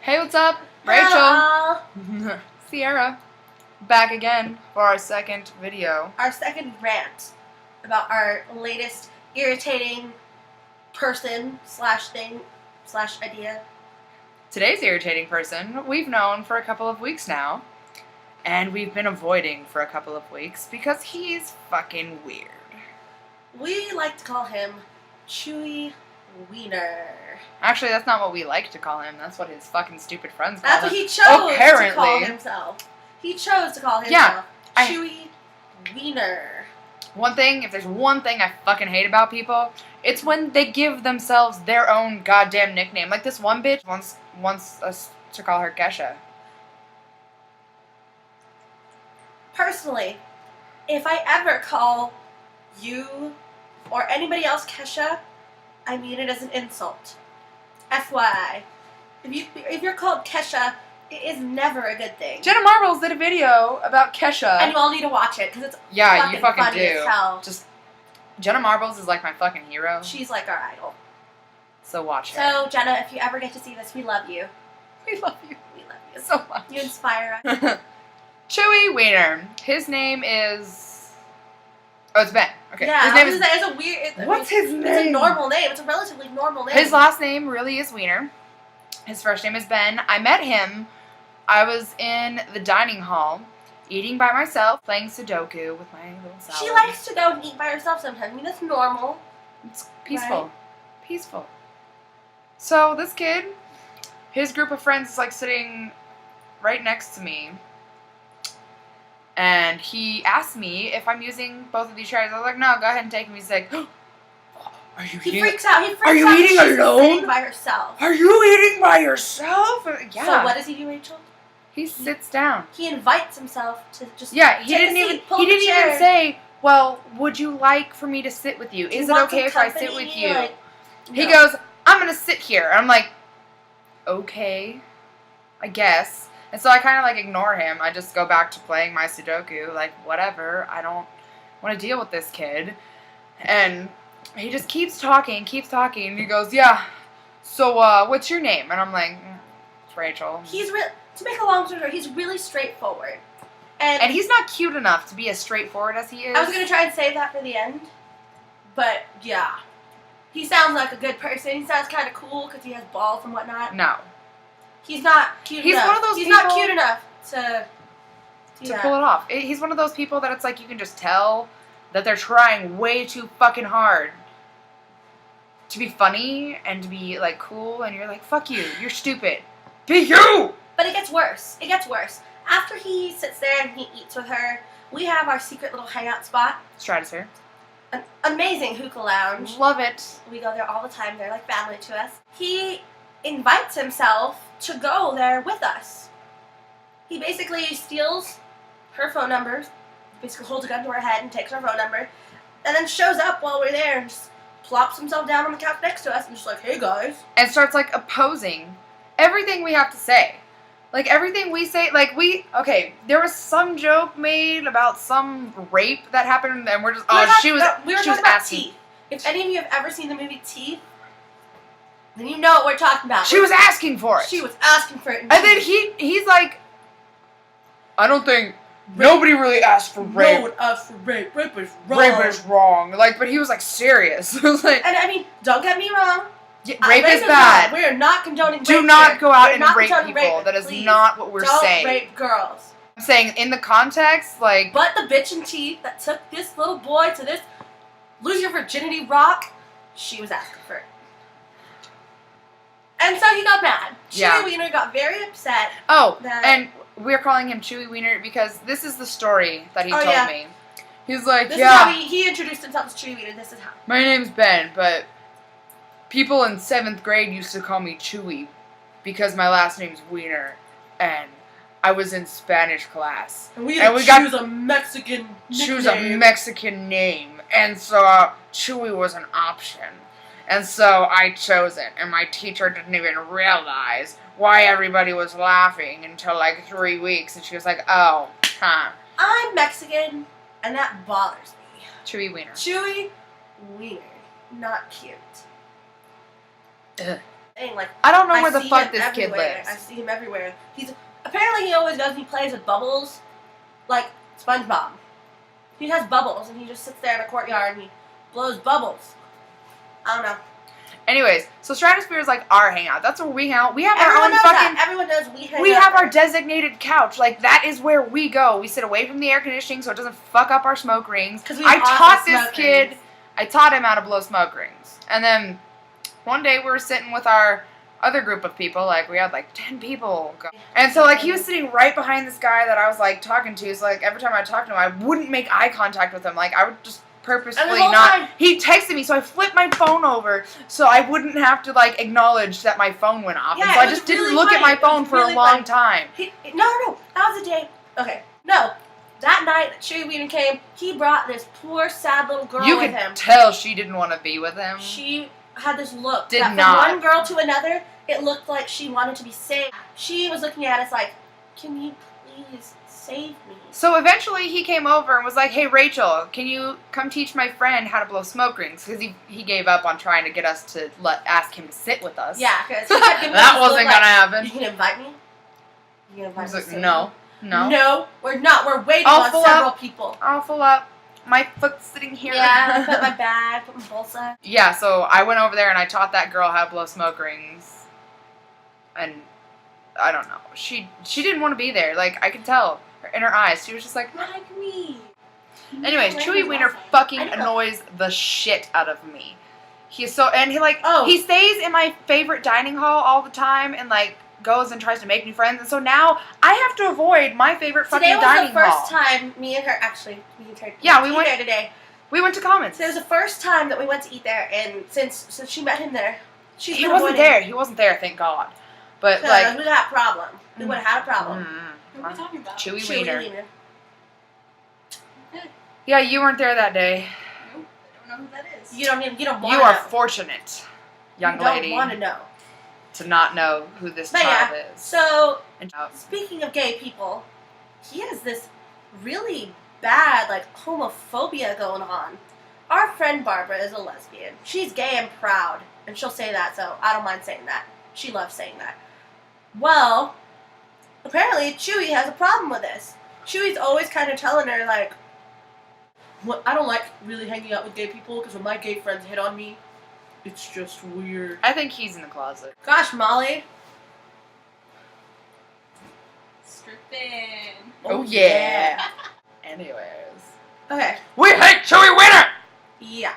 Hey, what's up? Rachel. Sierra. Back again for our second video. Our second rant about our latest irritating person slash thing slash idea. Today's irritating person we've known for a couple of weeks now. And we've been avoiding for a couple of weeks because he's fucking weird. We like to call him Chewy Wiener. Actually, that's not what we like to call him. That's what his fucking stupid friends call That's him. what he chose Apparently. to call himself. He chose to call himself Chewy Wiener. One thing, if there's one thing I fucking hate about people, it's when they give themselves their own goddamn nickname. Like this one bitch wants us to call her Kesha. Personally, if I ever call you or anybody else Kesha, I mean it as an insult. FYI. If you're called Kesha, it is never a good thing. Jenna Marbles did a video about Kesha. And you all need to watch it, because it's you fucking funny do. as hell. Just, Jenna Marbles is like my fucking hero. She's like our idol. So watch her. So, Jenna, if you ever get to see this, we love you. We love you. We love you. So much. You inspire us. Chewy Wiener. His name is... Oh, it's Ben. Okay. Yeah, his name is... it's a weird... What's his name? It's a normal name. It's a relatively normal name. His last name really is Wiener. His first name is Ben. I met him. I was in the dining hall, eating by myself, playing Sudoku with my little salad. She likes to go and eat by herself sometimes. I mean, that's normal. It's peaceful. Right? Peaceful. So this kid, his group of friends is like sitting right next to me. And he asked me if I'm using both of these chairs. I was like, no, go ahead and take them. He's like, oh, are you eating? He freaks out. He freaks Are you out eating that she's alone? sitting by herself. Are you eating by yourself? Yeah. So what does he do, Rachel? He sits down. He invites himself to just Yeah, take he a didn't seat, even pull he the didn't chair. even say, well, would you like for me to sit with you? Do you Is it want okay if some I sit company? with you? Like, He no. goes, I'm going to sit here. And I'm like, okay, I guess. And so I kind of like ignore him. I just go back to playing my Sudoku. Like, whatever. I don't want to deal with this kid. And he just keeps talking. And he goes, yeah, so what's your name? And I'm like, it's Rachel. To make a long story short, he's really straightforward. And he's not cute enough to be as straightforward as he is. I was going to try and save that for the end. But, yeah. He sounds like a good person. He sounds kind of cool because he has balls and whatnot. No. He's not cute enough. He's one of those He's people not cute enough to pull it off. He's one of those people that it's like you can just tell that they're trying way too fucking hard to be funny and to be like cool, and you're like, fuck you, you're stupid. Be you! But it gets worse. It gets worse. After he sits there and he eats with her, we have our secret little hangout spot. Stratosphere. An amazing hookah lounge. Love it. We go there all the time. They're like family to us. He invites himself to go there with us. He basically steals her phone number, basically holds a gun to her head and takes her phone number, and then shows up while we're there and just plops himself down on the couch next to us and just like, hey guys. And starts like opposing everything we have to say. Like everything we say, okay, there was some joke made about some rape that happened and we're just, she was talking about asking. Teeth. If any of you have ever seen the movie Teeth, then you know what we're talking about. She was asking for it. She was asking for it. And then he's like, I don't think nobody really asked for rape. No one asked for rape. Rape is wrong. Rape is wrong. Like, but he was like serious. It was like, and I mean, don't get me wrong. rape is bad. We are not condoning rape. Do not go out and rape condoning people. Rape, that is please. not what we're saying. Don't rape girls. I'm saying in the context, like. But the bitch in Teeth that took this little boy to this lose your virginity rock, she was asking for it. And so he got mad. Yeah. Chewy Wiener got very upset. Oh, and we're calling him Chewy Wiener because this is the story that he told me. He's like, this is how he introduced himself as Chewy Wiener. This is how. My name's Ben, but people in 7th grade used to call me Chewy because my last name's Wiener, and I was in Spanish class. And we got choose a Mexican name, and so Chewy was an option. And so I chose it, and my teacher didn't even realize why everybody was laughing until like 3 weeks, and she was like, oh, huh. I'm Mexican, and that bothers me. Chewy Wiener. Chewy Wiener. Not cute. Ugh. Like, I don't know I where the see fuck him this kid everywhere. lives. I see him everywhere. Apparently he always does. He plays with bubbles, like SpongeBob. He has bubbles, and he just sits there in a courtyard and he blows bubbles. I don't know. Anyways, so Stratosphere is like our hangout. That's where we hang out. We have Everyone our own knows fucking. that. Everyone knows we hang out. We have our there. designated couch. Like, that is where we go. We sit away from the air conditioning so it doesn't fuck up our smoke rings. I taught this kid. I taught him how to blow smoke rings. And then one day we were sitting with our other group of people. Like, we had like 10 people. And so, like, he was sitting right behind this guy that I was like talking to. So, like, every time I talked to him, I wouldn't make eye contact with him. Like, I would just purposefully not. He texted me, so I flipped my phone over so I wouldn't have to, like, acknowledge that my phone went off. Yeah, and so I just didn't look at my phone for a long time. No. That was a day. Okay. No. That night that Chewy Wiener came, he brought this poor, sad little girl with him. You could tell she didn't want to be with him. She had this look. Did that not. From one girl to another, it looked like she wanted to be saved. She was looking at us like, can you please save me? So eventually he came over and was like, hey, Rachel, can you come teach my friend how to blow smoke rings? Because he gave up on trying to get us to ask him to sit with us. Yeah, because that wasn't going to happen. You can invite me? You can invite me? Like, no. No, we're not. We're waiting on several people. I'll fill up. My foot's sitting here. Yeah, I put my bag, put my bolsa. Yeah, so I went over there and I taught that girl how to blow smoke rings. And I don't know. She didn't want to be there. Like, I could tell in her eyes. She was just like, like me. Anyways, Chewy Wiener fucking annoys the shit out of me. He's so, and he stays in my favorite dining hall all the time and, like, goes and tries to make new friends. And so now I have to avoid my favorite fucking dining hall. Today was the first time me and her we went there today. We went to Commons. So it was the first time that we went to eat there, and since she met him there, he wasn't there. He wasn't there, thank God. But like, we got a problem. We would have had a problem. What are we talking about? Chewy Wiener. Okay. Yeah, you weren't there that day. Nope, I don't know who that is. You don't want to know. You are fortunate, young lady. You don't want to know. To not know who this child is. So, speaking of gay people, he has this really bad, like, homophobia going on. Our friend Barbara is a lesbian. She's gay and proud, and she'll say that, so I don't mind saying that. She loves saying that. Well, apparently Chewy has a problem with this. Chewy's always kind of telling her, like, well, I don't like really hanging out with gay people, because when my gay friends hit on me, it's just weird. I think he's in the closet. Gosh, Molly. Stripping. Oh, yeah. Anyways. Okay. We hate Chewy Wiener! Yeah.